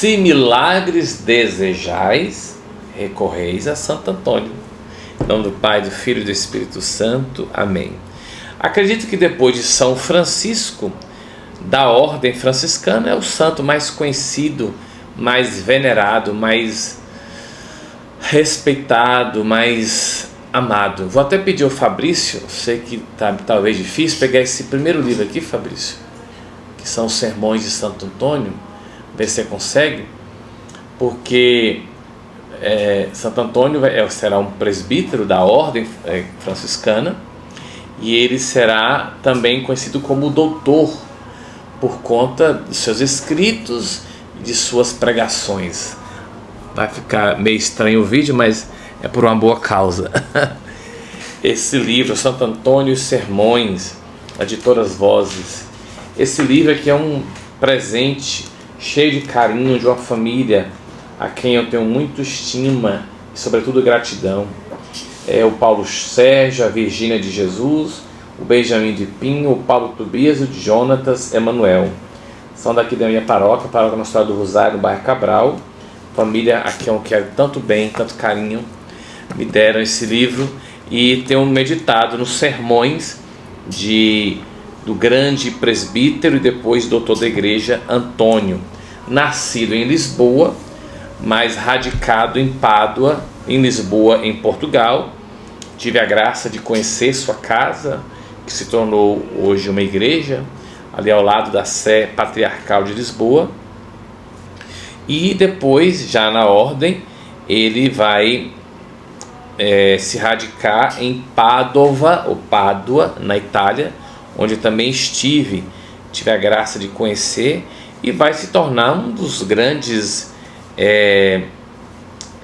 Se milagres desejais, recorreis a Santo Antônio. Em nome do Pai, do Filho e do Espírito Santo. Amém. Acredito que depois de São Francisco, da ordem franciscana, é o santo mais conhecido, mais venerado, mais respeitado, mais amado. Vou até pedir ao Fabrício, sei que tá talvez difícil, pegar esse primeiro livro aqui, Fabrício, que são os Sermões de Santo Antônio, ver se você consegue, porque Santo Antônio será um presbítero da ordem franciscana, e ele será também conhecido como doutor, por conta dos seus escritos e de suas pregações. Vai ficar meio estranho o vídeo, mas é por uma boa causa. Esse livro, Santo Antônio e os Sermões, da editora As Vozes. Esse livro aqui é um presente cheio de carinho de uma família a quem eu tenho muito estima e sobretudo gratidão. É o Paulo Sérgio, a Virgínia de Jesus, o Benjamin de Pinho, o Paulo Tobias e o Jonatas Emanuel. São daqui da minha paróquia Nossa Senhora do Rosário, no bairro Cabral. Família a quem eu quero tanto bem, tanto carinho, me deram esse livro e tenho meditado nos sermões do grande presbítero e depois doutor da igreja Antônio, nascido em Lisboa, mas radicado em Pádua, em Lisboa, em Portugal. Tive a graça de conhecer sua casa, que se tornou hoje uma igreja, ali ao lado da Sé Patriarcal de Lisboa. E depois, já na ordem, ele vai se radicar em Pádua, ou Pádua, na Itália, onde também tive a graça de conhecer, e vai se tornar um dos grandes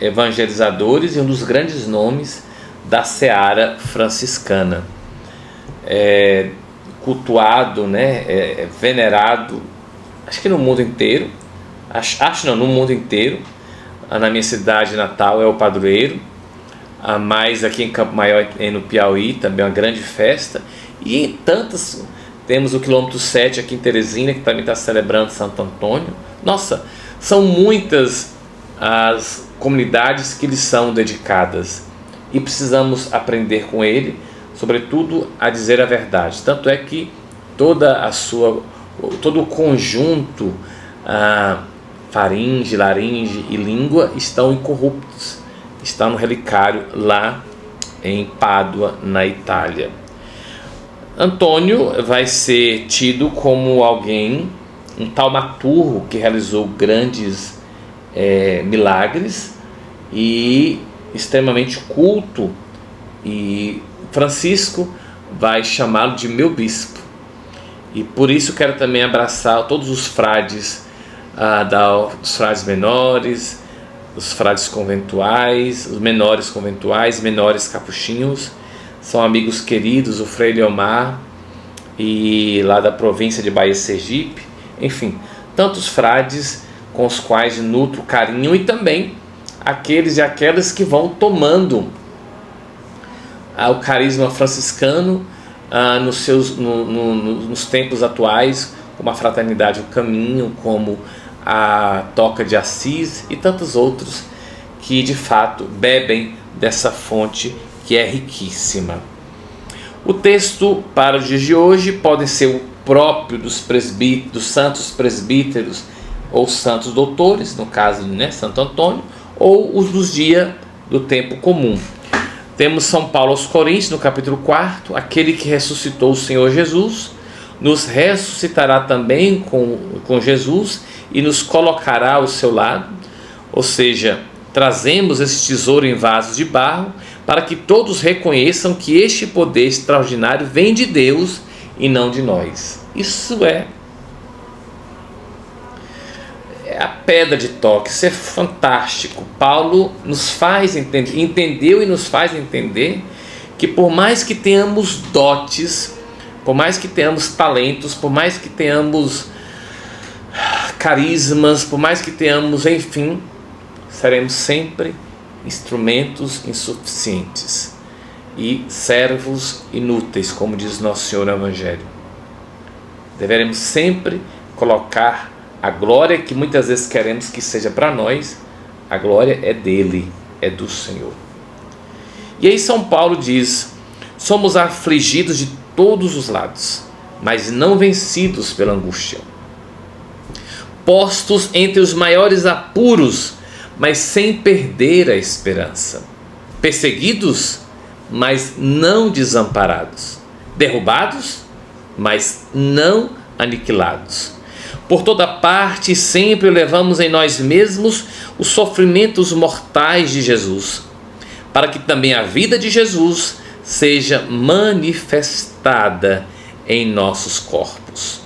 evangelizadores e um dos grandes nomes da seara franciscana. Cultuado, venerado, acho que no mundo inteiro, no mundo inteiro. Na minha cidade natal é o padroeiro, mas aqui em Campo Maior, no Piauí, também é uma grande festa, e em tantas, temos o quilômetro 7 aqui em Teresina, que também está celebrando Santo Antônio. Nossa, são muitas as comunidades que lhe são dedicadas, e precisamos aprender com ele, sobretudo a dizer a verdade. Tanto é que todo o conjunto, faringe, laringe e língua, estão incorruptos, está no relicário lá em Pádua, na Itália. Antônio vai ser tido como um taumaturgo que realizou grandes milagres e extremamente culto, e Francisco vai chamá-lo de meu bispo. E por isso quero também abraçar todos os frades, dos frades menores, os frades conventuais, os menores conventuais, menores capuchinhos. São amigos queridos, o Frei Leomar, e lá da província de Bahia, Sergipe. Enfim, tantos frades com os quais nutro carinho, e também aqueles e aquelas que vão tomando o carisma franciscano nos tempos atuais, como a Fraternidade do Caminho, como a Toca de Assis e tantos outros que de fato bebem dessa fonte que é riquíssima. O texto para os dias de hoje pode ser o próprio dos santos presbíteros ou santos doutores, no caso, Santo Antônio, ou os dos dias do tempo comum. Temos São Paulo aos Coríntios, no capítulo 4, aquele que ressuscitou o Senhor Jesus, nos ressuscitará também com Jesus e nos colocará ao seu lado. Ou seja, trazemos esse tesouro em vasos de barro, para que todos reconheçam que este poder extraordinário vem de Deus e não de nós. Isso é a pedra de toque, isso é fantástico. Paulo nos faz entender, entendeu e nos faz entender que por mais que tenhamos dotes, por mais que tenhamos talentos, por mais que tenhamos carismas, por mais que tenhamos, enfim, seremos sempre instrumentos insuficientes e servos inúteis, como diz nosso Senhor no Evangelho. Deveremos sempre colocar a glória que muitas vezes queremos que seja para nós, a glória é dele, é do Senhor. E aí São Paulo diz: somos afligidos de todos os lados, mas não vencidos pela angústia. Postos entre os maiores apuros, mas sem perder a esperança. Perseguidos, mas não desamparados. Derrubados, mas não aniquilados. Por toda parte, sempre levamos em nós mesmos os sofrimentos mortais de Jesus, para que também a vida de Jesus seja manifestada em nossos corpos.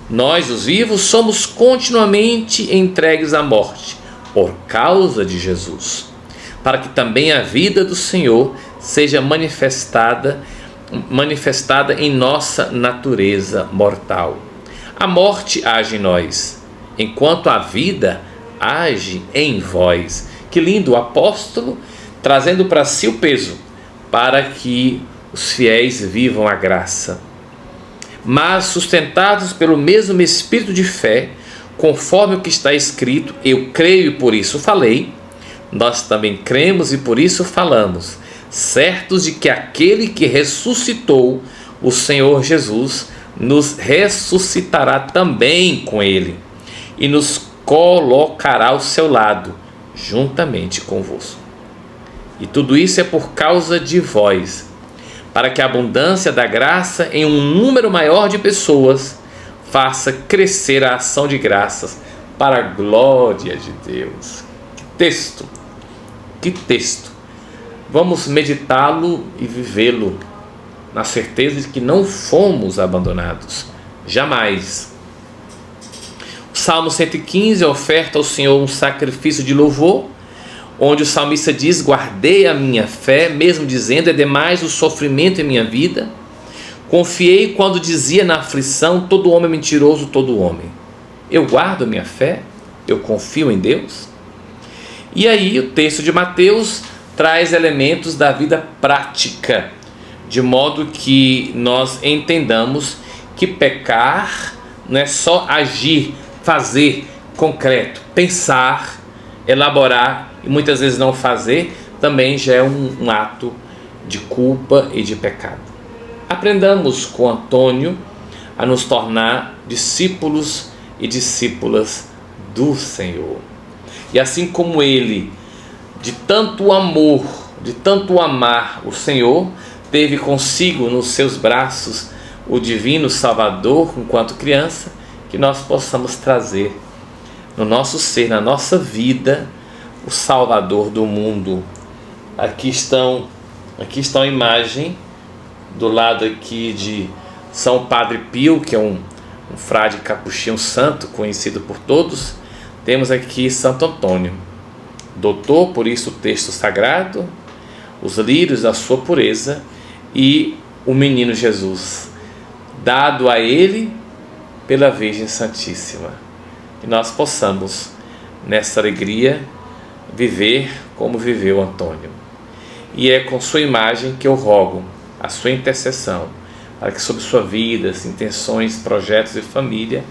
Nós, os vivos, somos continuamente entregues à morte, por causa de Jesus, para que também a vida do Senhor seja manifestada em nossa natureza mortal. A morte age em nós, enquanto a vida age em vós. Que lindo, o apóstolo trazendo para si o peso, para que os fiéis vivam a graça. Mas sustentados pelo mesmo espírito de fé, conforme o que está escrito, eu creio e por isso falei, nós também cremos e por isso falamos, certos de que aquele que ressuscitou o Senhor Jesus nos ressuscitará também com ele e nos colocará ao seu lado, juntamente convosco. E tudo isso é por causa de vós, para que a abundância da graça em um número maior de pessoas faça crescer a ação de graças para a glória de Deus. Que texto! Que texto! Vamos meditá-lo e vivê-lo na certeza de que não fomos abandonados, jamais. O Salmo 115 oferta ao Senhor um sacrifício de louvor, onde o salmista diz: guardei a minha fé, mesmo dizendo, é demais o sofrimento em minha vida. Confiei quando dizia na aflição, todo homem é mentiroso, todo homem. Eu guardo a minha fé, eu confio em Deus. E aí o texto de Mateus traz elementos da vida prática, de modo que nós entendamos que pecar não é só agir, fazer concreto, pensar, elaborar e muitas vezes não fazer, também já é um ato de culpa e de pecado. Aprendamos com Antônio a nos tornar discípulos e discípulas do Senhor. E assim como ele, de tanto amor, de tanto amar o Senhor, teve consigo nos seus braços o divino Salvador enquanto criança, que nós possamos trazer no nosso ser, na nossa vida, o Salvador do mundo. Aqui está a imagem do lado aqui de São Padre Pio, que é um frade capuchinho santo, conhecido por todos. Temos aqui Santo Antônio, doutor, por isso o texto sagrado, os lírios da sua pureza e o menino Jesus, dado a ele pela Virgem Santíssima. Que nós possamos, nessa alegria, viver como viveu Antônio. E é com sua imagem que eu rogo a sua intercessão, para que sobre sua vida, intenções, projetos e família,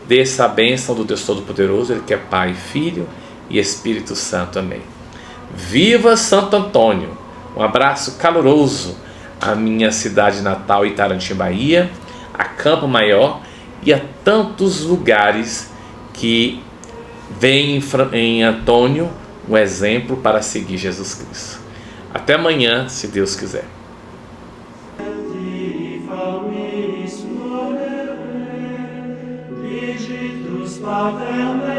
desça a bênção do Deus Todo-Poderoso, Ele que é Pai, Filho e Espírito Santo. Amém. Viva Santo Antônio! Um abraço caloroso à minha cidade natal, Itarantim, Bahia, a Campo Maior e a tantos lugares que veem em Antônio um exemplo para seguir Jesus Cristo. Até amanhã, se Deus quiser. Pater